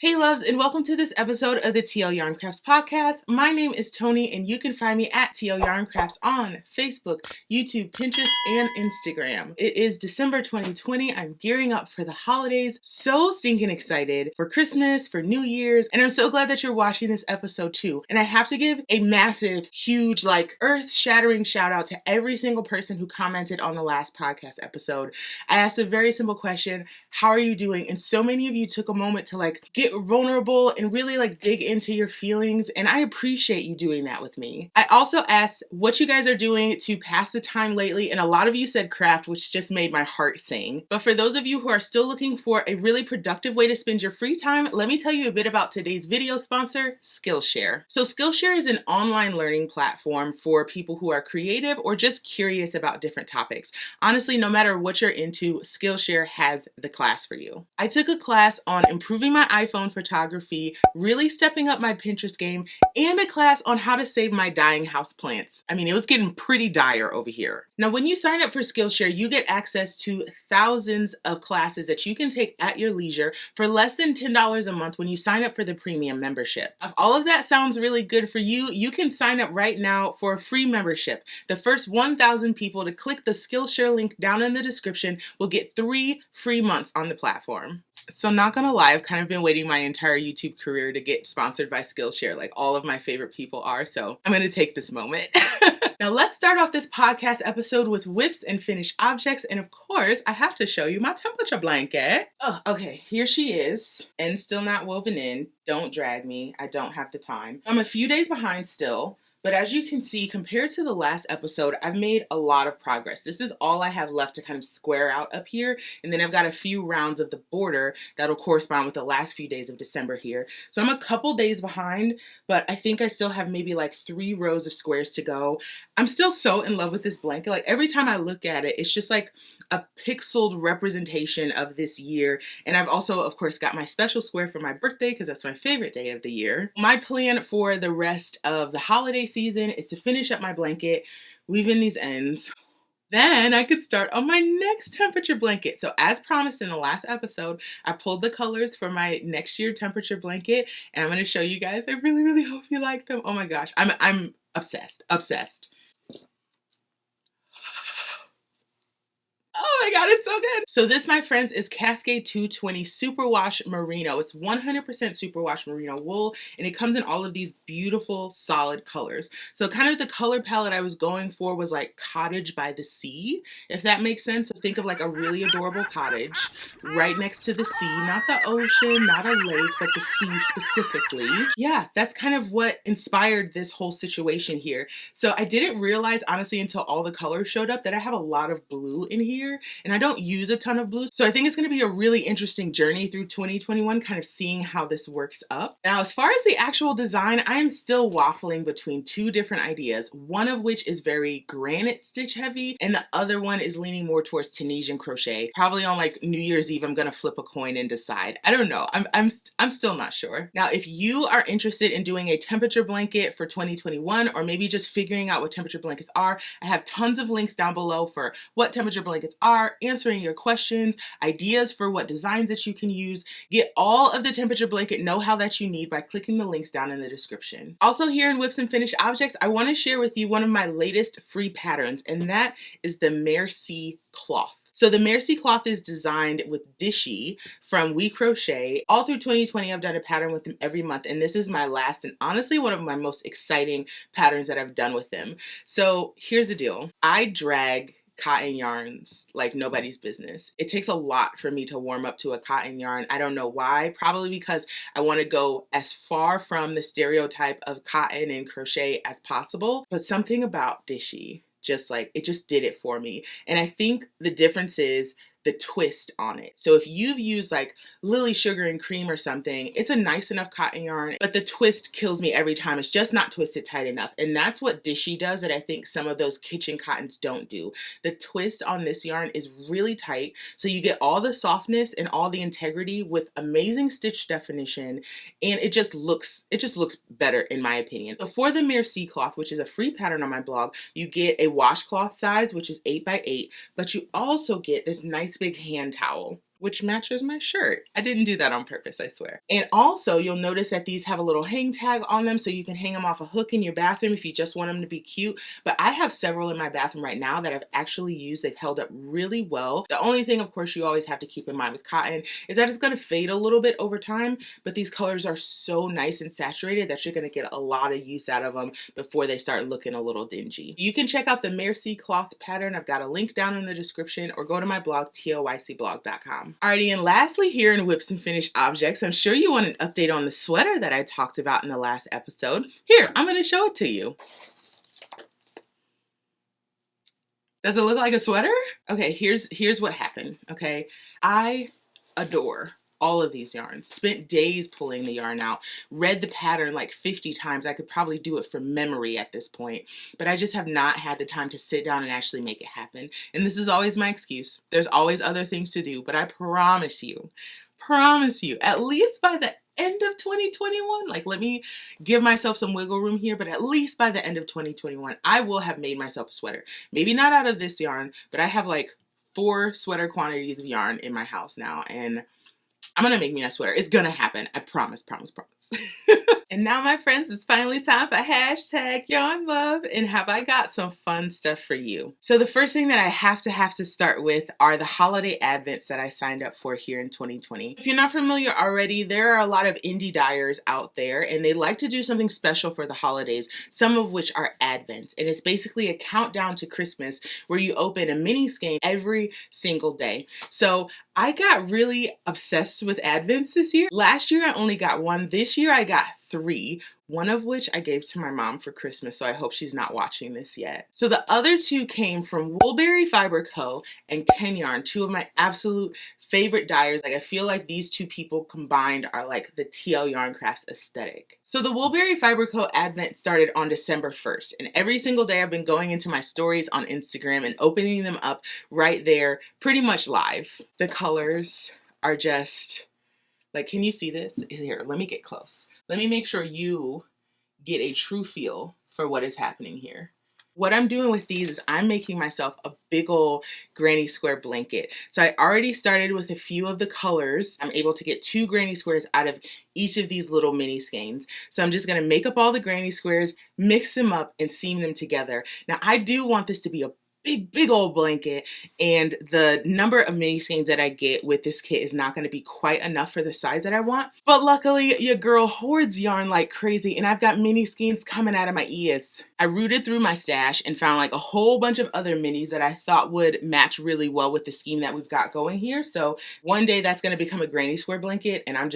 Hey loves, and welcome to this episode of the TL Yarn Crafts podcast. My name is Tony, and you can find me at TL Yarn Crafts on Facebook, YouTube, Pinterest, and Instagram. It is December 2020. I'm gearing up for the holidays. So stinking excited for Christmas, for New Year's, and I'm so glad that you're watching this episode too. And I have to give a massive, huge, earth-shattering shout out to every single person who commented on the last podcast episode. I asked a very simple question: how are you doing? And so many of you took a moment to get vulnerable and really dig into your feelings, and I appreciate you doing that with me. I also asked what you guys are doing to pass the time lately, and a lot of you said craft, which just made my heart sing. But for those of you who are still looking for a really productive way to spend your free time, let me tell you a bit about today's video sponsor, Skillshare. So Skillshare is an online learning platform for people who are creative or just curious about different topics. Honestly, no matter what you're into, Skillshare has the class for you. I took a class on improving my iPhone photography, really stepping up my Pinterest game, and a class on how to save my dying houseplants. I mean, it was getting pretty dire over here. Now, when you sign up for Skillshare, you get access to thousands of classes that you can take at your leisure for less than $10 a month when you sign up for the premium membership. If all of that sounds really good for you, you can sign up right now for a free membership. The first 1,000 people to click the Skillshare link down in the description will get 3 free months on the platform. So not gonna lie, I've kind of been waiting my entire YouTube career to get sponsored by Skillshare, like all of my favorite people are, so I'm gonna take this moment. Now let's start off this podcast episode with whips and finished objects, and of course, I have to show you my temperature blanket. Oh, okay, here she is, and still not woven in. Don't drag me, I don't have the time. I'm a few days behind still. But as you can see, compared to the last episode, I've made a lot of progress. This is all I have left to kind of square out up here. And then I've got a few rounds of the border that'll correspond with the last few days of December here. So I'm a couple days behind, but I think I still have maybe 3 rows of squares to go. I'm still so in love with this blanket. Like every time I look at it, it's just like a pixeled representation of this year. And I've also, of course, got my special square for my birthday because that's my favorite day of the year. My plan for the rest of the holiday season is to finish up my blanket, weave in these ends. Then I could start on my next temperature blanket. So as promised in the last episode, I pulled the colors for my next year temperature blanket, and I'm going to show you guys. I really, really hope you like them. Oh my gosh, I'm obsessed, obsessed. Oh my god, it's so good. So this, my friends, is Cascade 220 Superwash Merino. It's 100% superwash merino wool, and it comes in all of these beautiful solid colors. So kind of the color palette I was going for was like cottage by the sea, if that makes sense. So think of like a really adorable cottage right next to the sea, not the ocean, not a lake, but the sea specifically. Yeah, that's kind of what inspired this whole situation here. So I didn't realize, honestly, until all the colors showed up, that I have a lot of blue in here, and I don't use a ton of blue. So I think it's going to be a really interesting journey through 2021, kind of seeing how this works up. Now, as far as the actual design, I am still waffling between 2 different ideas, one of which is very granite stitch heavy, and the other one is leaning more towards Tunisian crochet. Probably on New Year's Eve, I'm going to flip a coin and decide. I don't know. I'm still not sure. Now, if you are interested in doing a temperature blanket for 2021, or maybe just figuring out what temperature blankets are, I have tons of links down below for what temperature blankets are, answering your questions, ideas for what designs that you can use. Get all of the temperature blanket know-how that you need by clicking the links down in the description. Also, here in Whips and Finished Objects, I want to share with you one of my latest free patterns, and that is the Merci cloth. So the Merci cloth is designed with Dishy from We Crochet. All through 2020, I've done a pattern with them every month, and this is my last and honestly one of my most exciting patterns that I've done with them. So here's the deal. I drag cotton yarns like nobody's business. It takes a lot for me to warm up to a cotton yarn. I don't know why. Probably because I want to go as far from the stereotype of cotton and crochet as possible. But something about Dishy, it just did it for me. And I think the difference is the twist on it. So if you've used Lily Sugar and Cream or something, it's a nice enough cotton yarn, but the twist kills me every time. It's just not twisted tight enough. And that's what Dishy does that I think some of those kitchen cottons don't do. The twist on this yarn is really tight, so you get all the softness and all the integrity with amazing stitch definition, and it just looks better in my opinion. So for the Merci cloth, which is a free pattern on my blog, you get a washcloth size, which is 8 by 8, but you also get this nice big hand towel. which matches my shirt. I didn't do that on purpose, I swear. And also, you'll notice that these have a little hang tag on them, so you can hang them off a hook in your bathroom if you just want them to be cute. But I have several in my bathroom right now that I've actually used. They've held up really well. The only thing, of course, you always have to keep in mind with cotton is that it's going to fade a little bit over time, but these colors are so nice and saturated that you're going to get a lot of use out of them before they start looking a little dingy. You can check out the Merci cloth pattern. I've got a link down in the description, or go to my blog, TLYCblog.com. Alrighty, and lastly here in Whips and Finished Objects, I'm sure you want an update on the sweater that I talked about in the last episode. Here, I'm going to show it to you. Does it look like a sweater? Okay, here's what happened, okay? I adore all of these yarns. Spent days pulling the yarn out, read the pattern like 50 times. I could probably do it from memory at this point, but I just have not had the time to sit down and actually make it happen. And this is always my excuse. There's always other things to do, but I promise you, at least by the end of 2021, like, let me give myself some wiggle room here, but at least by the end of 2021, I will have made myself a sweater. Maybe not out of this yarn, but I have like 4 sweater quantities of yarn in my house now, and I'm gonna make me a sweater. It's gonna happen. I promise, promise, promise. And now, my friends, it's finally time for hashtag yarn love. And have I got some fun stuff for you? So the first thing that I have to start with are the holiday advents that I signed up for here in 2020. If you're not familiar already, there are a lot of indie dyers out there, and they like to do something special for the holidays, some of which are advents. And it's basically a countdown to Christmas where you open a mini skein every single day. So I got really obsessed with advents this year. Last year I only got 1. This year I got 3, one of which I gave to my mom for Christmas, so I hope she's not watching this yet. So the other 2 came from Woolberry Fiber Co. and Ken Yarn, 2 of my absolute favorite dyers. Like, I feel like these 2 people combined are like the TL Yarn Crafts aesthetic. So the Woolberry Fiber Co. advent started on December 1st, and every single day I've been going into my stories on Instagram and opening them up right there, pretty much live. The colors are just like, can you see this? Here, let me get close. Let me make sure you get a true feel for what is happening here. What I'm doing with these is I'm making myself a big ol' granny square blanket. So I already started with a few of the colors. I'm able to get 2 granny squares out of each of these little mini skeins. So I'm just gonna make up all the granny squares, mix them up, and seam them together. Now, I do want this to be a big old blanket, and the number of mini skeins that I get with this kit is not going to be quite enough for the size that I want. But luckily, your girl hoards yarn like crazy, and I've got mini skeins coming out of my ears. I rooted through my stash and found like a whole bunch of other minis that I thought would match really well with the scheme that we've got going here. So one day that's going to become a granny square blanket, and I'm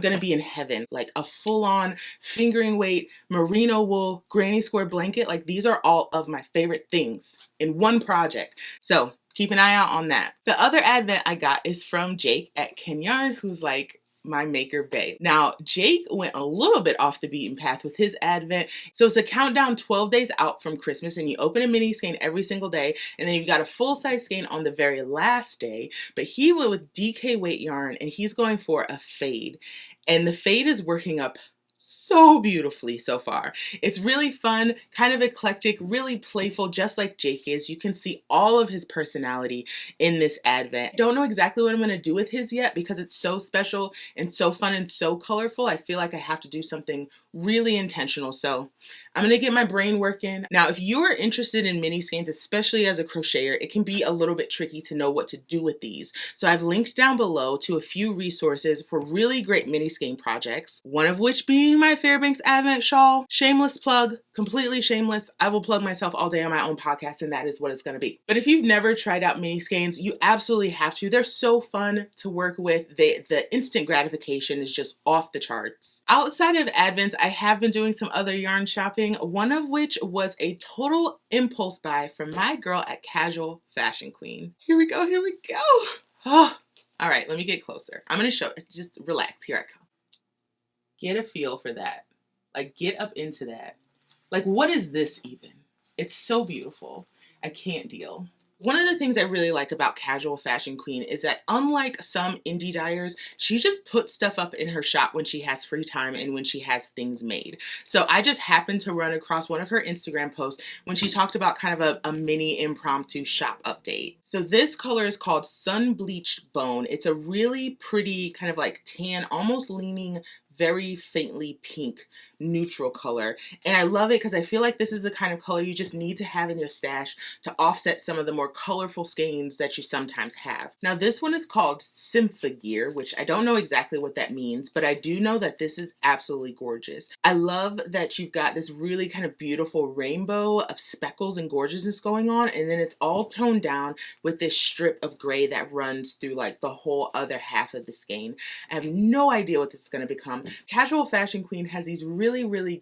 gonna be in heaven, like a full-on fingering weight merino wool granny square blanket. Like, these are all of my favorite things in one project. So keep an eye out on that. The other advent I got is from Jake at Ken Yarn, who's like my maker bae. Now, Jake went a little bit off the beaten path with his advent. So it's a countdown 12 days out from Christmas, and you open a mini skein every single day, and then you've got a full-size skein on the very last day. But he went with DK weight yarn, and he's going for a fade. And the fade is working up so beautifully so far. It's really fun, kind of eclectic, really playful, just like Jake is. You can see all of his personality in this advent. Don't know exactly what I'm going to do with his yet, because it's so special and so fun and so colorful. I feel like I have to do something really intentional. So I'm going to get my brain working. Now, if you are interested in mini skeins, especially as a crocheter, it can be a little bit tricky to know what to do with these. So I've linked down below to a few resources for really great mini skein projects, one of which being my Fairbanks Advent shawl. Shameless plug, completely shameless. I will plug myself all day on my own podcast, and that is what it's going to be. But if you've never tried out mini skeins, you absolutely have to. They're so fun to work with. The instant gratification is just off the charts. Outside of advents, I have been doing some other yarn shopping, one of which was a total impulse buy from my girl at Casual Fashion Queen. Here we go, here we go. Oh, all right, let me get closer. I'm going to show it. Just relax. Here I come. Get a feel for that. Like, get up into that. Like, what is this even? It's so beautiful. I can't deal. One of the things I really like about Casual Fashion Queen is that unlike some indie dyers, she just puts stuff up in her shop when she has free time and when she has things made. So I just happened to run across one of her Instagram posts when she talked about kind of a mini impromptu shop update. So this color is called Sun Bleached Bone. It's a really pretty kind of like tan, almost leaning very faintly pink neutral color, and I love it because I feel like this is the kind of color you just need to have in your stash to offset some of the more colorful skeins that you sometimes have. Now this one is called Symphogear, which I don't know exactly what that means, but I do know that this is absolutely gorgeous. I love that you've got this really kind of beautiful rainbow of speckles and gorgeousness going on, and then it's all toned down with this strip of gray that runs through like the whole other half of the skein. I have no idea what this is going to become. Casual Fashion Queen has these really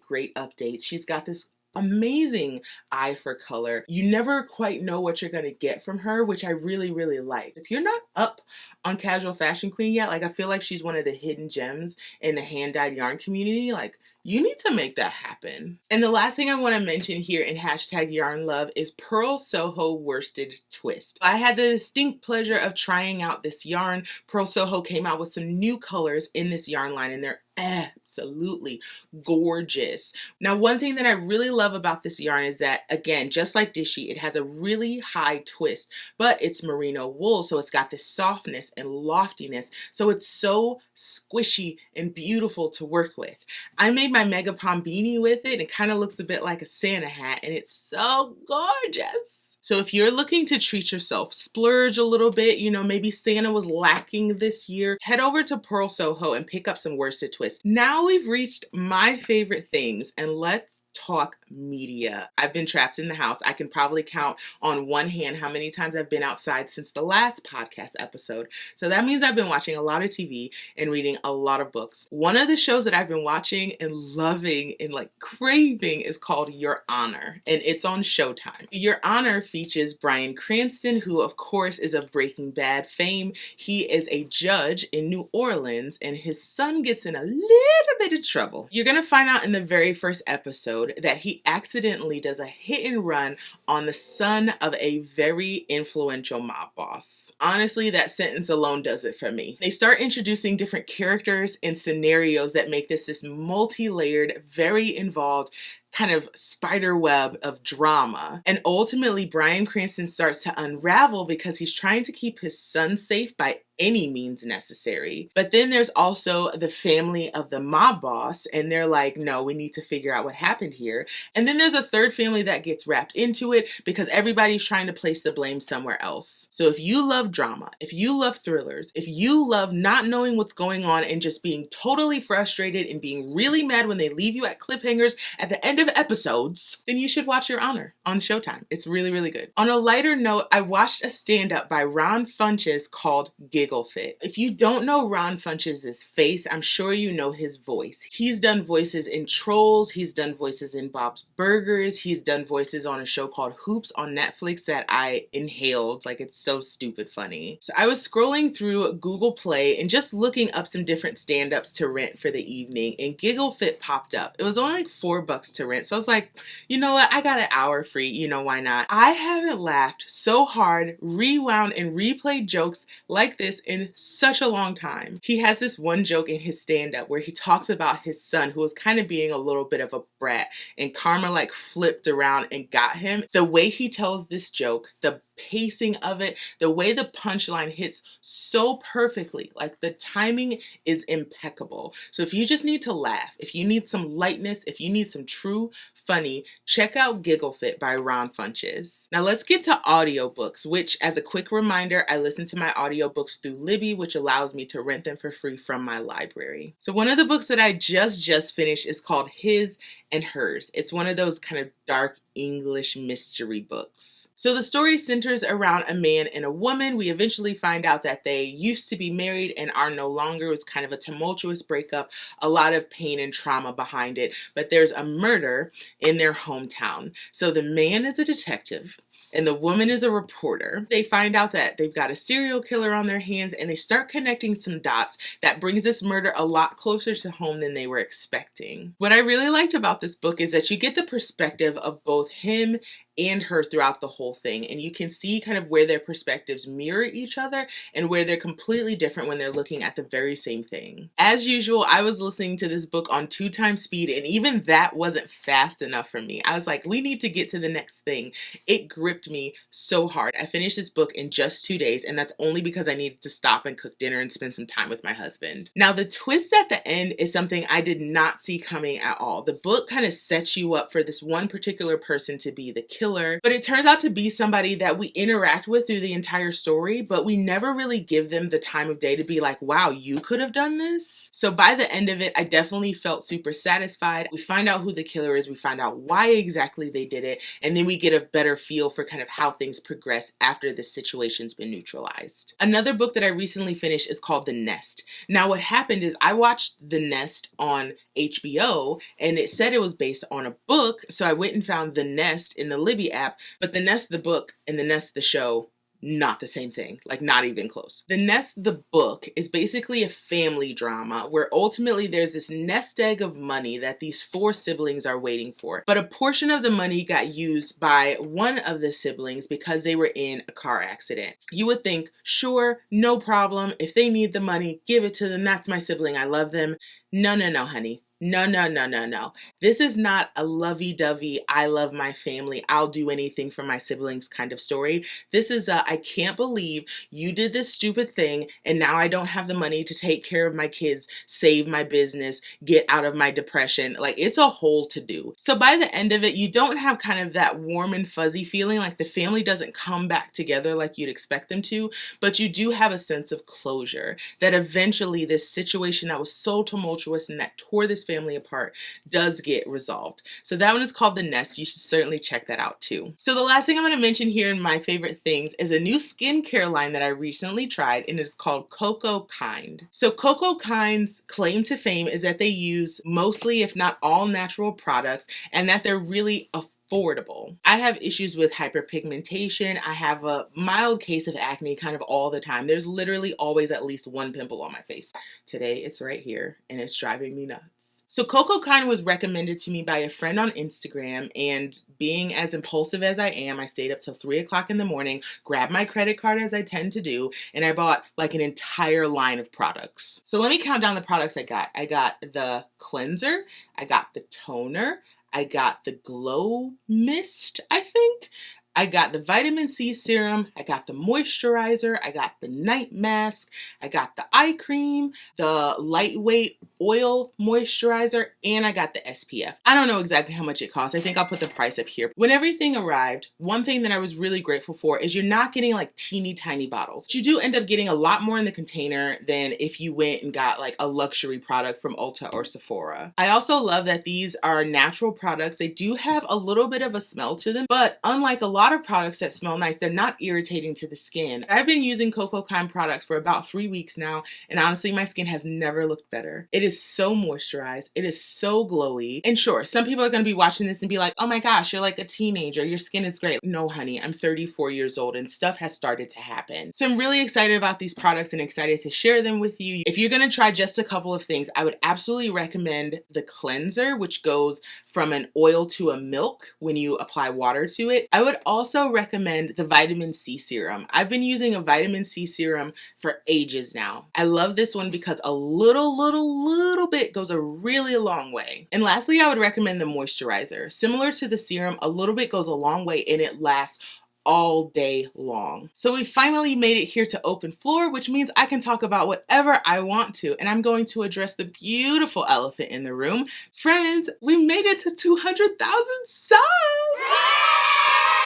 great updates. She's got this amazing eye for color. You never quite know what you're going to get from her, which I really like. If you're not up on Casual Fashion Queen yet, like I feel like she's one of the hidden gems in the hand-dyed yarn community. Like, you need to make that happen. And the last thing I want to mention here in #YarnLove is Pearl Soho Worsted Twist. I had the distinct pleasure of trying out this yarn. Pearl Soho came out with some new colors in this yarn line, and they're absolutely gorgeous. Now, one thing that I really love about this yarn is that, again, just like Dishy, it has a really high twist, but it's merino wool, so it's got this softness and loftiness, so it's so squishy and beautiful to work with. I made my Mega Palm beanie with it. It kind of looks a bit like a Santa hat, and it's so gorgeous. So if you're looking to treat yourself, splurge a little bit, you know, maybe Santa was lacking this year, head over to Pearl Soho and pick up some worsted twist. Now we've reached my favorite things, and let's talk media. I've been trapped in the house. I can probably count on one hand how many times I've been outside since the last podcast episode. So that means I've been watching a lot of TV and reading a lot of books. One of the shows that I've been watching and loving and like craving is called Your Honor, and it's on Showtime. Your Honor features Bryan Cranston, who of course is of Breaking Bad fame. He is a judge in New Orleans, and his son gets in a little bit of trouble. You're gonna find out in the very first episode that he accidentally does a hit and run on the son of a very influential mob boss. Honestly, that sentence alone does it for me. They start introducing different characters and scenarios that make this multi-layered, very involved kind of spider web of drama. And ultimately, Bryan Cranston starts to unravel because he's trying to keep his son safe by any means necessary. But then there's also the family of the mob boss, and they're like, no, we need to figure out what happened here. And then there's a third family that gets wrapped into it because everybody's trying to place the blame somewhere else. So if you love drama, if you love thrillers, if you love not knowing what's going on and just being totally frustrated and being really mad when they leave you at cliffhangers at the end of episodes, then you should watch Your Honor on Showtime. It's really good. On a lighter note, I watched a stand-up by Ron Funches called Giggle Fit. If you don't know Ron Funches' face, I'm sure you know his voice. He's done voices in Trolls, he's done voices in Bob's Burgers, he's done voices on a show called Hoops on Netflix that I inhaled. Like, it's so stupid funny. So I was scrolling through Google Play and just looking up some different stand-ups to rent for the evening, and Giggle Fit popped up. It was only like $4 to rent, so I was like, you know what, I got an hour free, you know, why not? I haven't laughed so hard, rewound and replayed jokes like this in such a long time. He has this one joke in his stand-up where he talks about his son who was kind of being a little bit of a brat, and karma like flipped around and got him. The way he tells this joke, the pacing of it, the way the punchline hits so perfectly, like the timing is impeccable. So if you just need to laugh, if you need some lightness, if you need some true funny, check out Giggle Fit by Ron Funches. Now let's get to audiobooks, which, as a quick reminder, I listen to my audiobooks through Libby, which allows me to rent them for free from my library. So one of the books that I just finished is called His and Hers. It's one of those kind of dark English mystery books. So the story centers around a man and a woman. We eventually find out that they used to be married and are no longer. It was kind of a tumultuous breakup, a lot of pain and trauma behind it, but there's a murder in their hometown. So the man is a detective and the woman is a reporter. They find out that they've got a serial killer on their hands, and they start connecting some dots that brings this murder a lot closer to home than they were expecting. What I really liked about this book is that you get the perspective of both him and her throughout the whole thing. And you can see kind of where their perspectives mirror each other and where they're completely different when they're looking at the very same thing. As usual, I was listening to this book on 2x speed, and even that wasn't fast enough for me. I was like, we need to get to the next thing. It gripped me so hard. I finished this book in just 2 days, and that's only because I needed to stop and cook dinner and spend some time with my husband. Now, the twist at the end is something I did not see coming at all. The book kind of sets you up for this one particular person to be the killer, but it turns out to be somebody that we interact with through the entire story, but we never really give them the time of day to be like, wow, you could have done this. So by the end of it, I definitely felt super satisfied. We find out who the killer is, we find out why exactly they did it, and then we get a better feel for kind of how things progress after the situation's been neutralized. Another book that I recently finished is called The Nest. Now what happened is I watched The Nest on HBO, and it said it was based on a book, so I went and found The Nest in the Libby app, but The Nest the book and The Nest the show, not the same thing, like not even close. The Nest the book is basically a family drama where ultimately there's this nest egg of money that these 4 siblings are waiting for, but a portion of the money got used by one of the siblings because they were in a car accident. You would think, sure, no problem, if they need the money, give it to them, that's my sibling, I love them. No, no, no, honey. No, no, no, no, no. This is not a lovey-dovey, I love my family, I'll do anything for my siblings kind of story. This is a, I can't believe you did this stupid thing and now I don't have the money to take care of my kids, save my business, get out of my depression. Like, it's a whole to-do. So by the end of it, you don't have kind of that warm and fuzzy feeling, like the family doesn't come back together like you'd expect them to, but you do have a sense of closure that eventually this situation that was so tumultuous and that tore this family apart does get resolved. So that one is called The Nest. You should certainly check that out too. So the last thing I'm going to mention here in my favorite things is a new skincare line that I recently tried, and it's called Coco Kind. So Coco Kind's claim to fame is that they use mostly, if not all, natural products, and that they're really affordable. I have issues with hyperpigmentation. I have a mild case of acne kind of all the time. There's literally always at least one pimple on my face. Today it's right here and it's driving me nuts. So Coco Kind was recommended to me by a friend on Instagram, and being as impulsive as I am, I stayed up till 3 o'clock in the morning, grabbed my credit card as I tend to do, and I bought like an entire line of products. So let me count down the products I got. I got the cleanser, I got the toner, I got the glow mist, I think. I got the vitamin C serum, I got the moisturizer, I got the night mask, I got the eye cream, the lightweight oil moisturizer, and I got the SPF. I don't know exactly how much it costs. I think I'll put the price up here. When everything arrived, one thing that I was really grateful for is you're not getting like teeny tiny bottles. You do end up getting a lot more in the container than if you went and got like a luxury product from Ulta or Sephora. I also love that these are natural products. They do have a little bit of a smell to them, but unlike a lot of products that smell nice, they're not irritating to the skin. I've been using Coco Kind products for about 3 weeks now, and honestly, my skin has never looked better. It is so moisturized. It is so glowy. And sure, some people are going to be watching this and be like, oh my gosh, you're like a teenager. Your skin is great. No, honey, I'm 34 years old and stuff has started to happen. So I'm really excited about these products and excited to share them with you. If you're going to try just a couple of things, I would absolutely recommend the cleanser, which goes from an oil to a milk when you apply water to it. I would also recommend the vitamin C serum. I've been using a vitamin C serum for ages now. I love this one because a little bit goes a really long way. And lastly, I would recommend the moisturizer. Similar to the serum, a little bit goes a long way and it lasts all day long. So we finally made it here to open floor, which means I can talk about whatever I want to, and I'm going to address the beautiful elephant in the room. Friends, we made it to 200,000 subs!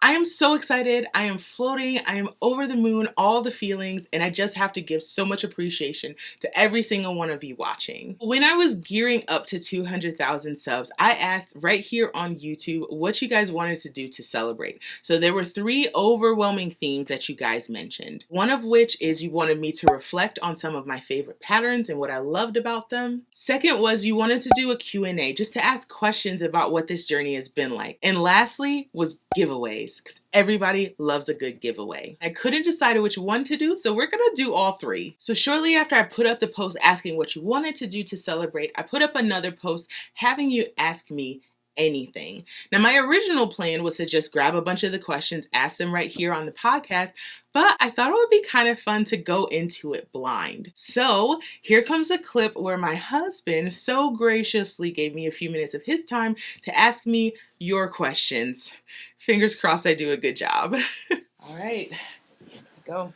I am so excited. I am floating. I am over the moon, all the feelings, and I just have to give so much appreciation to every single one of you watching. When I was gearing up to 200,000 subs, I asked right here on YouTube what you guys wanted to do to celebrate. So there were 3 overwhelming themes that you guys mentioned. One of which is you wanted me to reflect on some of my favorite patterns and what I loved about them. Second was you wanted to do a Q&A, just to ask questions about what this journey has been like. And lastly was giveaways, because everybody loves a good giveaway. I couldn't decide which one to do, so we're gonna do all 3. So shortly after I put up the post asking what you wanted to do to celebrate, I put up another post having you ask me anything. Now, my original plan was to just grab a bunch of the questions, ask them right here on the podcast, but I thought it would be kind of fun to go into it blind. So here comes a clip where my husband so graciously gave me a few minutes of his time to ask me your questions. Fingers crossed I do a good job. All right, here we go.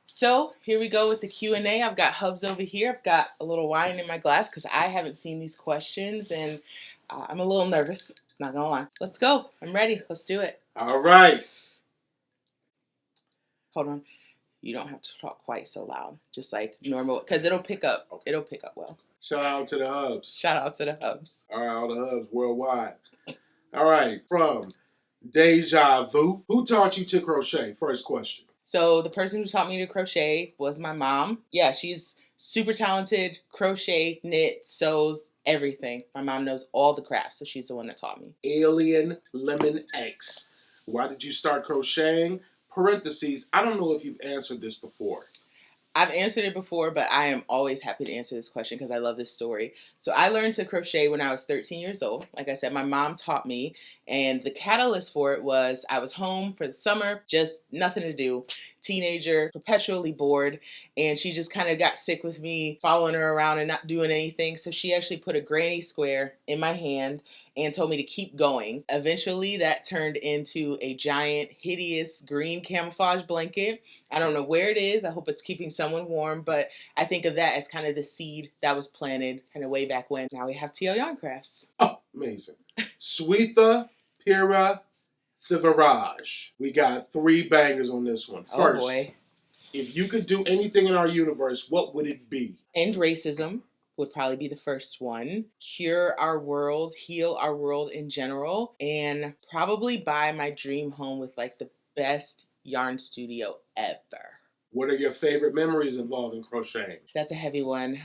So here we go with the Q&A. I've got Hubs over here. I've got a little wine in my glass because I haven't seen these questions and I'm a little nervous, not gonna lie. Let's go. I'm ready. Let's do it. All right. Hold on. You don't have to talk quite so loud, just like normal, because it'll pick up. Okay. It'll pick up well. Shout out to the Hubs. Shout out to the Hubs. All right, all the Hubs worldwide. All right, from Deja Vu. Who taught you to crochet? First question. So the person who taught me to crochet was my mom. Yeah, she's super talented, crochet, knit, sews, everything. My mom knows all the crafts, so she's the one that taught me. Alien Lemon X. Why did you start crocheting? Parentheses, I don't know if you've answered this before. I've answered it before, but I am always happy to answer this question because I love this story. So I learned to crochet when I was 13 years old. Like I said, my mom taught me, and the catalyst for it was I was home for the summer, just nothing to do, teenager, perpetually bored, and she just kind of got sick with me following her around and not doing anything. So she actually put a granny square in my hand and told me to keep going. Eventually, that turned into a giant, hideous green camouflage blanket. I don't know where it is. I hope it's keeping someone warm, but I think of that as kind of the seed that was planted kind of way back when. Now we have TL Yarn Crafts. Oh, amazing. Swetha Pira Thivaraj. We got 3 bangers on this one. First, oh boy. If you could do anything in our universe, what would it be? End racism would probably be the first one. Cure our world, heal our world in general, and probably buy my dream home with like the best yarn studio ever. What are your favorite memories involving crocheting? That's a heavy one.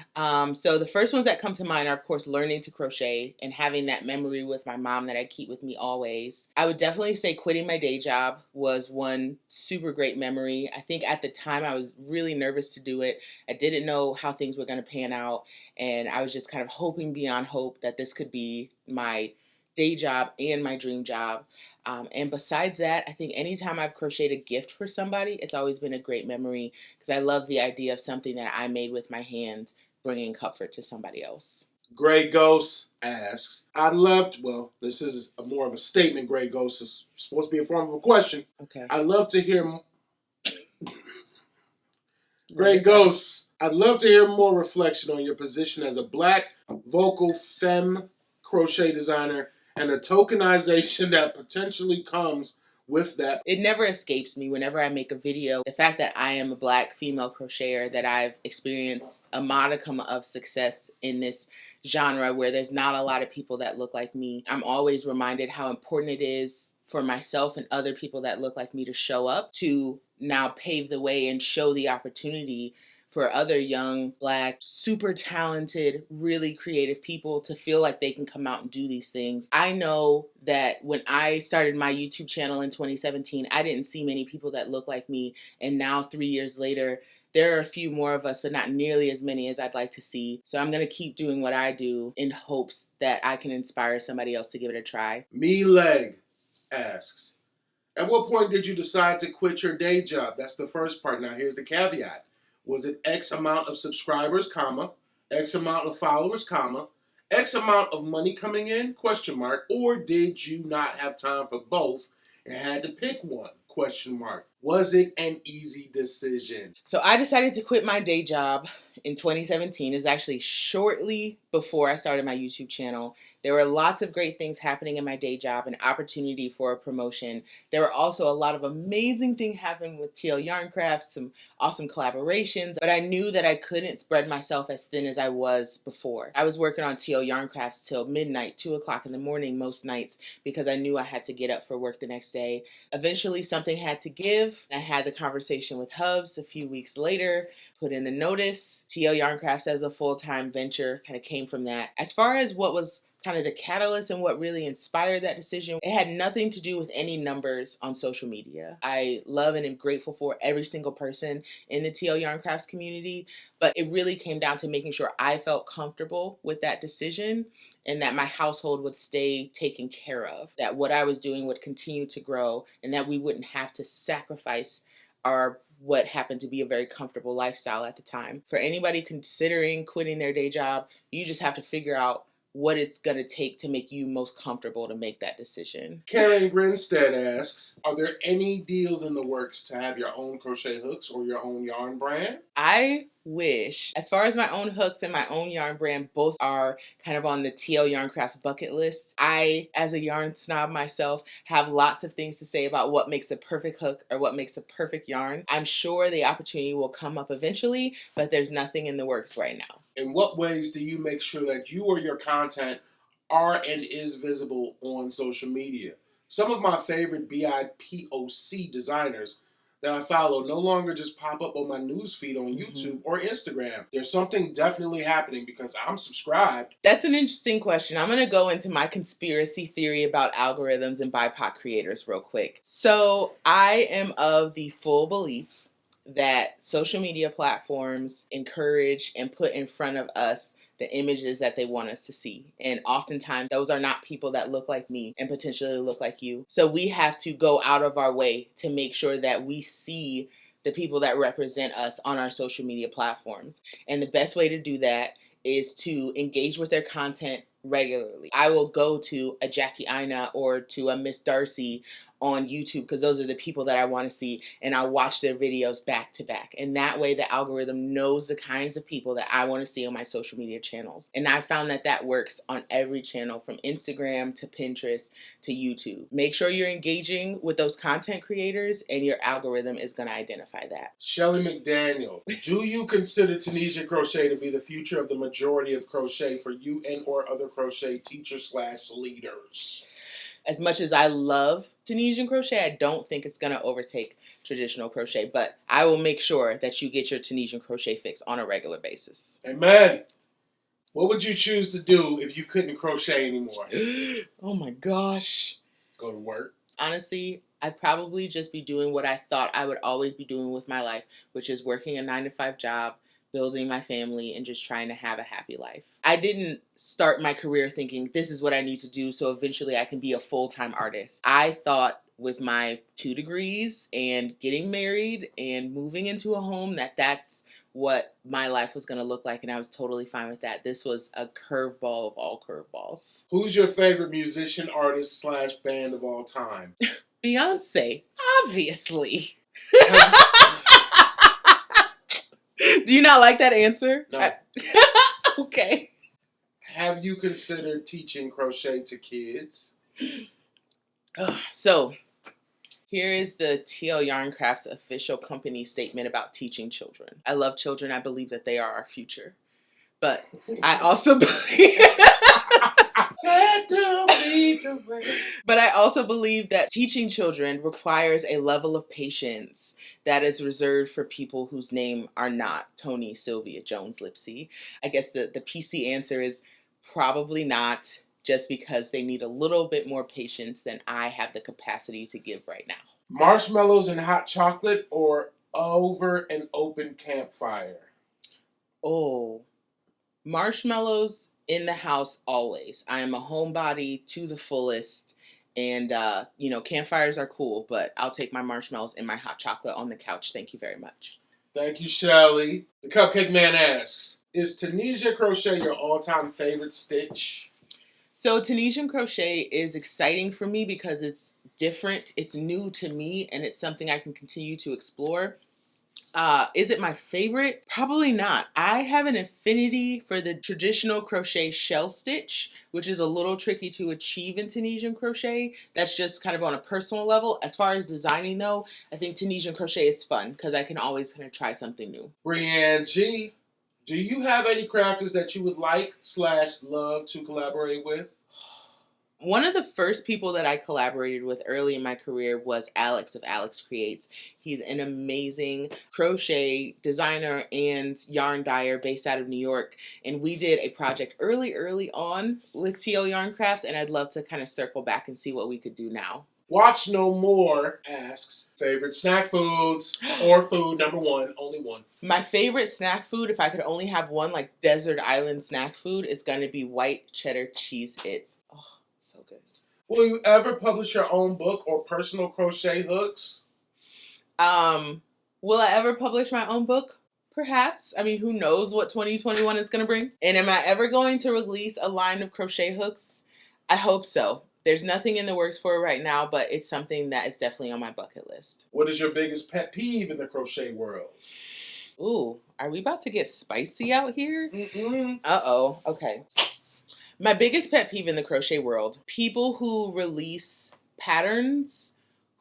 So the first ones that come to mind are, of course, learning to crochet and having that memory with my mom that I keep with me always. I would definitely say quitting my day job was one super great memory. I think at the time I was really nervous to do it. I didn't know how things were going to pan out, and I was just kind of hoping beyond hope that this could be my day job and my dream job. And besides that, I think anytime I've crocheted a gift for somebody, it's always been a great memory because I love the idea of something that I made with my hands bringing comfort to somebody else. Grey Ghost asks, this is more of a statement, Grey Ghost. It's supposed to be a form of a question. Okay. I'd love to hear... Grey Ghost, I'd love to hear more reflection on your position as a Black vocal femme crochet designer and the tokenization that potentially comes with that. It never escapes me whenever I make a video. The fact that I am a Black female crocheter, that I've experienced a modicum of success in this genre where there's not a lot of people that look like me. I'm always reminded how important it is for myself and other people that look like me to show up, to now pave the way and show the opportunity for other young, Black, super talented, really creative people to feel like they can come out and do these things. I know that when I started my YouTube channel in 2017, I didn't see many people that look like me. And now 3 years later, there are a few more of us, but not nearly as many as I'd like to see. So I'm going to keep doing what I do in hopes that I can inspire somebody else to give it a try. Me Leg asks, at what point did you decide to quit your day job? That's the first part. Now here's the caveat. Was it X amount of subscribers, comma, X amount of followers, comma, X amount of money coming in, question mark, or did you not have time for both and had to pick one, question mark? Was it an easy decision? So I decided to quit my day job in 2017. It was actually shortly before I started my YouTube channel. There were lots of great things happening in my day job, an opportunity for a promotion. There were also a lot of amazing things happening with TL Yarn Crafts, some awesome collaborations, but I knew that I couldn't spread myself as thin as I was before. I was working on TL Yarn Crafts till midnight, 2 o'clock in the morning most nights, because I knew I had to get up for work the next day. Eventually something had to give. I had the conversation with Hubs a few weeks later, put in the notice. TL Yarn Crafts as a full-time venture kind of came from that. As far as what was kind of the catalyst and what really inspired that decision, it had nothing to do with any numbers on social media. I love and am grateful for every single person in the TL Yarn Crafts community, but it really came down to making sure I felt comfortable with that decision and that my household would stay taken care of, that what I was doing would continue to grow, and that we wouldn't have to sacrifice our what happened to be a very comfortable lifestyle at the time. For anybody considering quitting their day job, you just have to figure out what it's going to take to make you most comfortable to make that decision. Karen Grinstead asks, are there any deals in the works to have your own crochet hooks or your own yarn brand? I wish. As far as my own hooks and my own yarn brand, both are kind of on the TL Yarn Crafts bucket list. I, as a yarn snob myself, have lots of things to say about what makes a perfect hook or what makes a perfect yarn. I'm sure the opportunity will come up eventually, but there's nothing in the works right now. In what ways do you make sure that you or your content are and is visible on social media? Some of my favorite BIPOC designers that I follow no longer just pop up on my newsfeed on YouTube or Instagram. There's something definitely happening because I'm subscribed. That's an interesting question. I'm going to go into my conspiracy theory about algorithms and BIPOC creators real quick. So I am of the full belief that social media platforms encourage and put in front of us the images that they want us to see. And oftentimes those are not people that look like me and potentially look like you. So we have to go out of our way to make sure that we see the people that represent us on our social media platforms. And the best way to do that is to engage with their content regularly. I will go to a Jackie Ina or to a Miss Darcy on YouTube because those are the people that I want to see, and I'll watch their videos back to back. And that way the algorithm knows the kinds of people that I want to see on my social media channels. And I found that that works on every channel from Instagram to Pinterest to YouTube. Make sure you're engaging with those content creators and your algorithm is going to identify that. Shelly McDaniel, do you consider Tunisian crochet to be the future of the majority of crochet for you and or other crochet teachers/leaders? As much as I love Tunisian crochet, I don't think it's going to overtake traditional crochet, but I will make sure that you get your Tunisian crochet fix on a regular basis. Amen. What would you choose to do if you couldn't crochet anymore? Oh my gosh. Go to work. Honestly, I'd probably just be doing what I thought I would always be doing with my life, which is working a 9-to-5 job, building my family, and just trying to have a happy life. I didn't start my career thinking this is what I need to do so eventually I can be a full-time artist. I thought with my 2 degrees and getting married and moving into a home that that's what my life was going to look like, and I was totally fine with that. This was a curveball of all curveballs. Who's your favorite musician, artist/band of all time? Beyonce, obviously. Do you not like that answer? No. Okay. Have you considered teaching crochet to kids? So, here is the TL Yarn Crafts official company statement about teaching children. I love children. I believe that they are our future. But I also believe... But I also believe that teaching children requires a level of patience that is reserved for people whose name are not Tony, Sylvia, Jones, Lipsy. I guess the PC answer is probably not, just because they need a little bit more patience than I have the capacity to give right now. Marshmallows and hot chocolate or over an open campfire? Oh, marshmallows in the house always. I am a homebody to the fullest. And, campfires are cool, but I'll take my marshmallows and my hot chocolate on the couch. Thank you very much. Thank you, Shelly. The Cupcake Man asks, is Tunisia crochet your all-time favorite stitch? So Tunisian crochet is exciting for me because it's different, it's new to me, and it's something I can continue to explore. Is it my favorite? Probably not. I have an affinity for the traditional crochet shell stitch, which is a little tricky to achieve in Tunisian crochet. That's just kind of on a personal level. As far as designing though, I think Tunisian crochet is fun because I can always kind of try something new. Brianne G, do you have any crafters that you would like/love to collaborate with? One of the first people that I collaborated with early in my career was Alex of Alex Creates. He's an amazing crochet designer and yarn dyer based out of New York. And we did a project early on with TL Yarn Crafts, and I'd love to kind of circle back and see what we could do now. Watch No More asks, favorite snack foods or food, number one, only one. My favorite snack food, if I could only have one, like desert island snack food, is going to be white cheddar cheese its. Oh, so good. Will you ever publish your own book or personal crochet hooks? Will I ever publish my own book? Perhaps. I mean, who knows what 2021 is going to bring? And am I ever going to release a line of crochet hooks? I hope so. There's nothing in the works for it right now, but it's something that is definitely on my bucket list. What is your biggest pet peeve in the crochet world? Ooh, are we about to get spicy out here? Mm-mm. Uh-oh. Okay. My biggest pet peeve in the crochet world, people who release patterns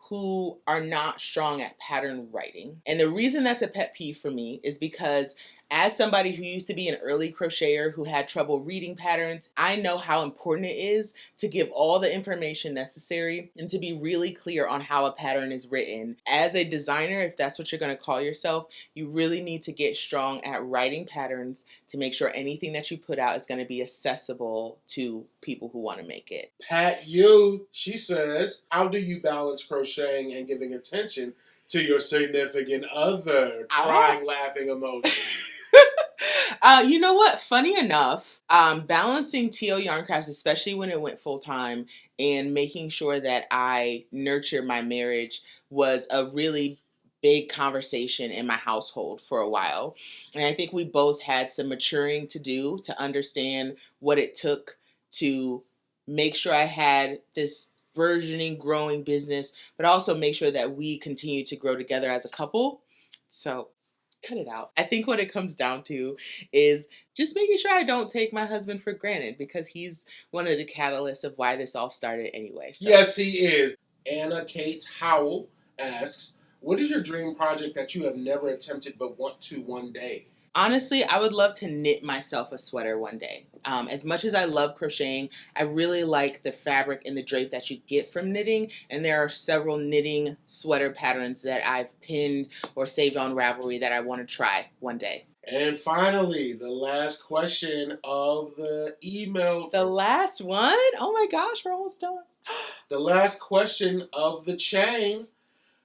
who are not strong at pattern writing. And the reason that's a pet peeve for me is because as somebody who used to be an early crocheter who had trouble reading patterns, I know how important it is to give all the information necessary and to be really clear on how a pattern is written. As a designer, if that's what you're going to call yourself, you really need to get strong at writing patterns to make sure anything that you put out is going to be accessible to people who want to make it. Pat Yu, she says, how do you balance crocheting and giving attention to your significant other? Trying laughing emoji. You know what? Funny enough, balancing TL Yarn Crafts, especially when it went full time, and making sure that I nurture my marriage was a really big conversation in my household for a while. And I think we both had some maturing to do to understand what it took to make sure I had this burgeoning, growing business, but also make sure that we continue to grow together as a couple. So cut it out. I think what it comes down to is just making sure I don't take my husband for granted, because he's one of the catalysts of why this all started anyway. So. Yes, he is. Anna Kate Howell asks, what is your dream project that you have never attempted but want to one day? Honestly, I would love to knit myself a sweater one day. As much as I love crocheting, I really like the fabric and the drape that you get from knitting. And there are several knitting sweater patterns that I've pinned or saved on Ravelry that I want to try one day. And finally, the last question of the email. The last one? Oh my gosh, we're almost done. The last question of the chain.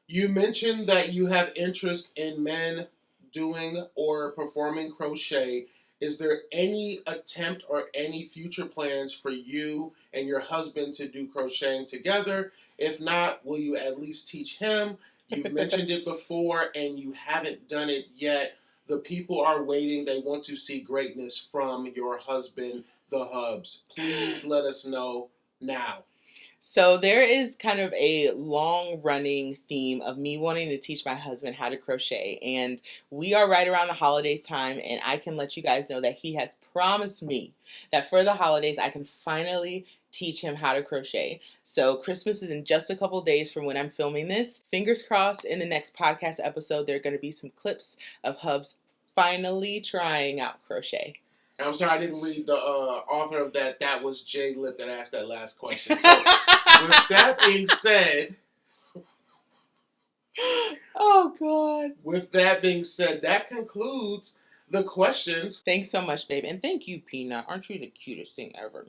You mentioned that you have interest in men doing or performing crochet. Is there any attempt or any future plans for you and your husband to do crocheting together? If not, will you at least teach him? You've mentioned it before and you haven't done it yet. The people are waiting. They want to see greatness from your husband, the Hubs. Please let us know now. So there is kind of a long-running theme of me wanting to teach my husband how to crochet, and we are right around the holidays time, and I can let you guys know that he has promised me that for the holidays I can finally teach him how to crochet. So Christmas is in just a couple days from when I'm filming this. Fingers crossed, in the next podcast episode there are going to be some clips of Hubs finally trying out crochet. I'm sorry I didn't read the author of that. That was Jay Lip that asked that last question. So, with that being said... Oh, God. With that being said, that concludes the questions. Thanks so much, babe. And thank you, Peanut. Aren't you the cutest thing ever?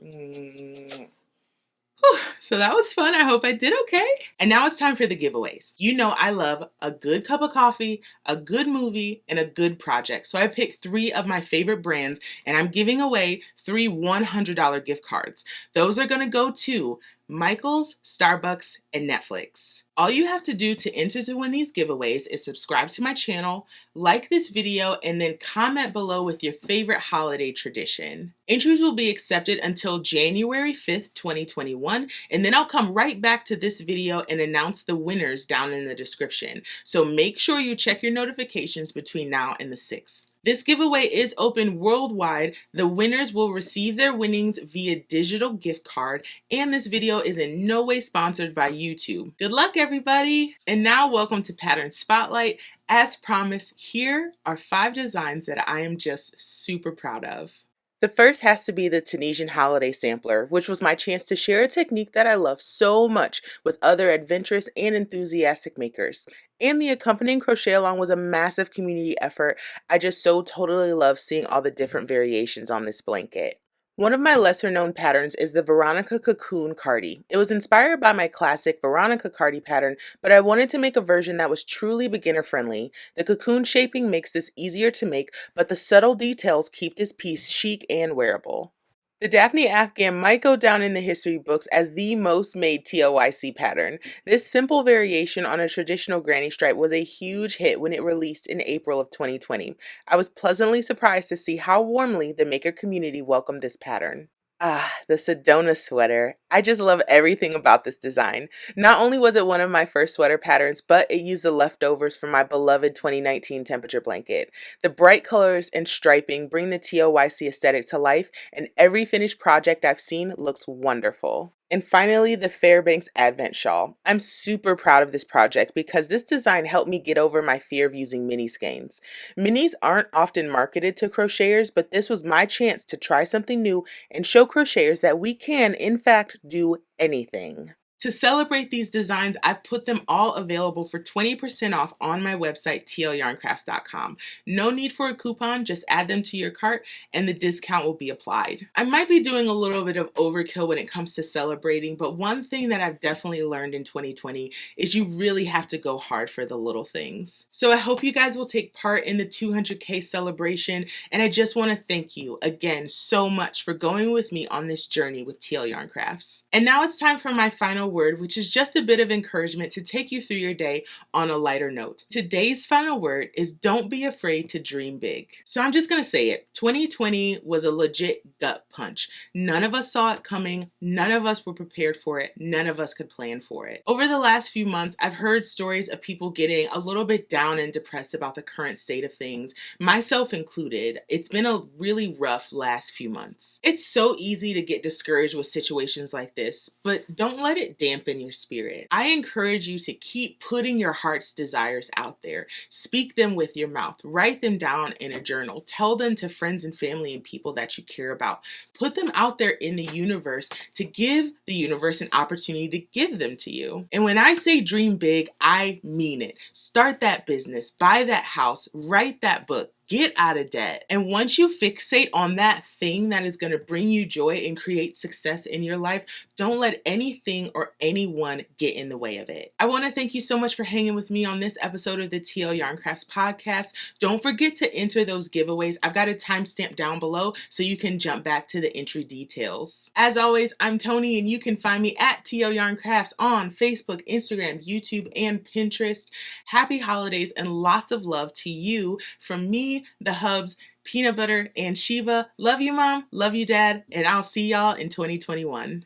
So that was fun. I hope I did okay. And now it's time for the giveaways. You know I love a good cup of coffee, a good movie, and a good project. So I picked 3 of my favorite brands, and I'm giving away 3 $100 gift cards. Those are going to go to Michael's, Starbucks, and Netflix. All you have to do to enter to win these giveaways is subscribe to my channel, like this video, and then comment below with your favorite holiday tradition. Entries will be accepted until January 5th, 2021, and then I'll come right back to this video and announce the winners down in the description. So make sure you check your notifications between now and the 6th. This giveaway is open worldwide. The winners will receive their winnings via digital gift card, and this video is in no way sponsored by YouTube. Good luck, everybody! And now welcome to Pattern Spotlight. As promised, here are 5 designs that I am just super proud of. The first has to be the Tunisian holiday sampler, which was my chance to share a technique that I love so much with other adventurous and enthusiastic makers. And the accompanying crochet along was a massive community effort. I just so totally love seeing all the different variations on this blanket. One of my lesser known patterns is the Veronica Cocoon Cardi. It was inspired by my classic Veronica Cardi pattern, but I wanted to make a version that was truly beginner friendly. The cocoon shaping makes this easier to make, but the subtle details keep this piece chic and wearable. The Daphne Afghan might go down in the history books as the most made TLYC pattern. This simple variation on a traditional granny stripe was a huge hit when it released in April of 2020. I was pleasantly surprised to see how warmly the maker community welcomed this pattern. Ah, the Sedona sweater. I just love everything about this design. Not only was it one of my first sweater patterns, but it used the leftovers from my beloved 2019 temperature blanket. The bright colors and striping bring the TLYC aesthetic to life, and every finished project I've seen looks wonderful. And finally, the Fairbanks Advent Shawl. I'm super proud of this project because this design helped me get over my fear of using mini skeins. Minis aren't often marketed to crocheters, but this was my chance to try something new and show crocheters that we can, in fact, do anything. To celebrate these designs, I've put them all available for 20% off on my website, tlyarncrafts.com. No need for a coupon, just add them to your cart and the discount will be applied. I might be doing a little bit of overkill when it comes to celebrating, but one thing that I've definitely learned in 2020 is you really have to go hard for the little things. So I hope you guys will take part in the 200K celebration, and I just want to thank you again so much for going with me on this journey with TL Yarn Crafts. And now it's time for my final word, which is just a bit of encouragement to take you through your day on a lighter note. Today's final word is don't be afraid to dream big. So I'm just going to say it. 2020 was a legit gut punch. None of us saw it coming. None of us were prepared for it. None of us could plan for it. Over the last few months, I've heard stories of people getting a little bit down and depressed about the current state of things, myself included. It's been a really rough last few months. It's so easy to get discouraged with situations like this, but don't let it dampen your spirit. I encourage you to keep putting your heart's desires out there. Speak them with your mouth. Write them down in a journal. Tell them to friends and family and people that you care about. Put them out there in the universe to give the universe an opportunity to give them to you. And when I say dream big, I mean it. Start that business, buy that house, write that book. Get out of debt. And once you fixate on that thing that is going to bring you joy and create success in your life, don't let anything or anyone get in the way of it. I want to thank you so much for hanging with me on this episode of the TL Yarn Crafts podcast. Don't forget to enter those giveaways. I've got a timestamp down below so you can jump back to the entry details. As always, I'm Tony and you can find me at TL Yarn Crafts on Facebook, Instagram, YouTube, and Pinterest. Happy holidays and lots of love to you from me, the Hubs, Peanut Butter, and Shiva. Love you, Mom. Love you, Dad. And I'll see y'all in 2021.